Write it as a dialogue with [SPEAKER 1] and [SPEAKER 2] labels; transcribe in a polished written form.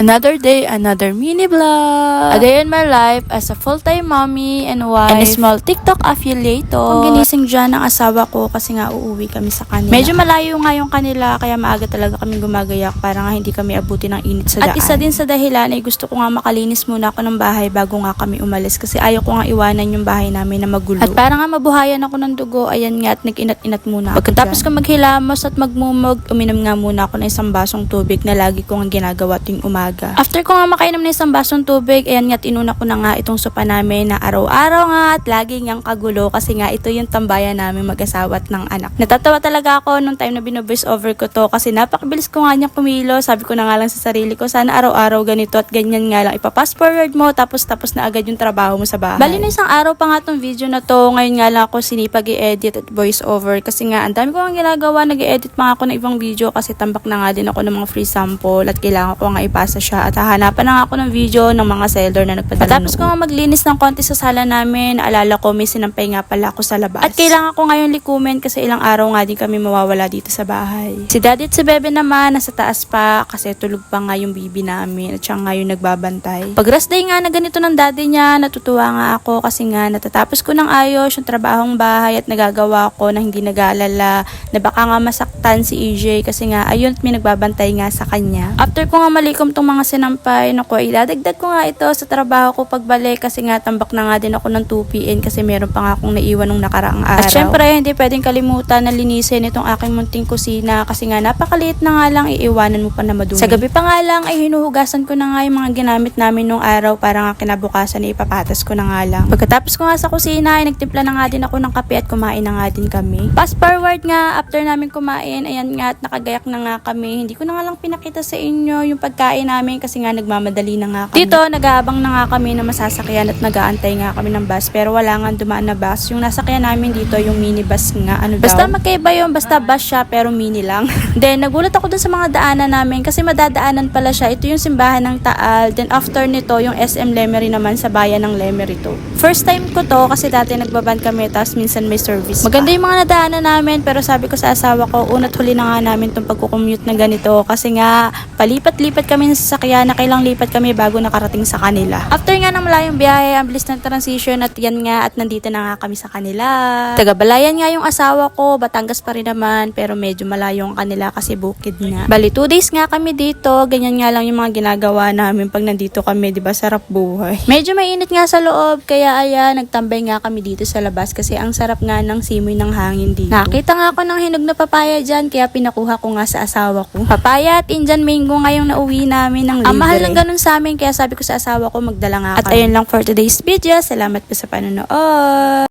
[SPEAKER 1] Another day, another mini vlog. A day in my life as a full-time mommy and wife and a small TikTok affiliate. Kung ginising dyan ang asawa ko kasi nga uuwi kami sa kanila. Medyo malayo nga yung kanila kaya maaga talaga kami gumagayak para nga hindi kami abuti ng init sa daan. At isa din sa dahilan ay gusto ko nga makalinis muna ako ng bahay bago nga kami umalis kasi ayaw ko nga iwanan yung bahay namin na magulo. At para nga mabuhayan ako ng dugo, ayan nga at nag-inat-inat muna ako. Pagkatapos ko maghilamos at magmumog, uminom nga muna ako ng isang basong tubig na lagi ko nga ginagawa tuwing umaga. After ko nga makainom ng isang basong tubig, ayan nga inuna ko na nga itong sopa namin na araw-araw nga at lagi ngang kagulo kasi nga ito yung tambayan namin mag-asawa at ng anak. Natatawa talaga ako nung time na bino-voice over ko to kasi napakabilis ko nga niya kumilo. Sabi ko na nga lang sa sarili ko, sana araw-araw ganito at ganyan nga lang. Ipa-fast forward mo tapos na agad yung trabaho mo sa bahay. Bali na isang araw pa nga tong video na to. Ngayon nga lang ako sinipag i-edit at voice over kasi nga ang dami ko nga ginagawa. Nag-edit pa nga ako ng ibang video kasi tambak na nga din ako ng mga free sample at kailangan ko nga ipasa siya at hahanapan na nga ako ng video ng mga seller na nagpadala. Tapos ko nga maglinis ng konti sa sala namin, naalala ko may sinampay nga pala ako sa labas. At kailangan ko ngayon likumin kasi ilang araw nga din kami mawawala dito sa bahay. Si daddy at si bebe naman nasa taas pa kasi tulog pa nga yung bibi namin at siya nga yung nagbabantay. Pag rest day nga na ganito ng daddy niya, natutuwa nga ako kasi nga natatapos ko ng ayos yung trabahong bahay at nagagawa ko na hindi nag-aalala na baka nga masaktan si EJ kasi nga ayun may nagbabantay nga sa kanya. After ko nga malikom tong mga sinampay, naku, idadagdag ko nga ito sa trabaho ko pagbalik kasi nga tambak na nga din ako ng 2pm kasi meron pa nga akong naiwan nung nakaraang araw. At syempre, hindi pwedeng kalimutan na linisin itong aking munting kusina kasi nga napakaliit na nga lang iiwanan mo pa na madumi. Sa gabi pa nga lang ay hinuhugasan ko na nga yung mga ginamit namin nung araw para nga kinabukasan ay ipapatas ko na nga lang. Pagkatapos ko nga sa kusina ay nagtimpla na nga din ako ng kape at kumain na nga din kami. Fast forward nga, after namin kumain, ayan nga at nakagayak na nga kami. Hindi ko na nga lang pinakita sa inyo yung pagkain namin kasi nga nagmamadali na nga kami. Dito, nag-aabang na nga kami na masasakyan at nag-aantay nga kami ng bus pero wala nga dumaan na bus. Yung nasakyan namin dito, yung minibus nga, basta magkaiba yun, basta bus siya pero mini lang. Then, nagulat ako dun sa mga daanan namin kasi madadaanan pala siya. Ito yung simbahan ng Taal. Then, after nito, yung SM Lemery naman sa bayan ng Lemery to. First time ko to kasi dati nagbaban kami tapos minsan may service Maganda yung mga nadaanan namin pero sabi ko sa asawa ko, una't huli na nga namin tong pagkukommute na ganito kasi nga palipat-lipat kami sa sasakyan na kailang lipat kami bago nakarating sa kanila. After nga ng malayong biyahe, ang bilis ng transition at yan nga at nandito na nga kami sa kanila. Taga-Balayan nga yung asawa ko, Batangas pa rin naman pero medyo malayo ang kanila kasi bukid nga. Bali 2 days nga kami dito, ganyan nga lang yung mga ginagawa namin pag nandito kami, 'di ba? Sarap buhay. Medyo mainit nga sa loob kaya ayan, nagtambay nga kami dito sa labas kasi ang sarap nga ng simoy ng hangin dito. Nakita nga ako ng hinog na papaya dyan kaya pinakuha ko nga sa asawa ko. Papaya at Indian mango ngayong nauwi namin ng libre. Ang mahal ng ganun sa amin kaya sabi ko sa asawa ko magdala nga kami. At ayun lang for today's video. Salamat po sa panonood.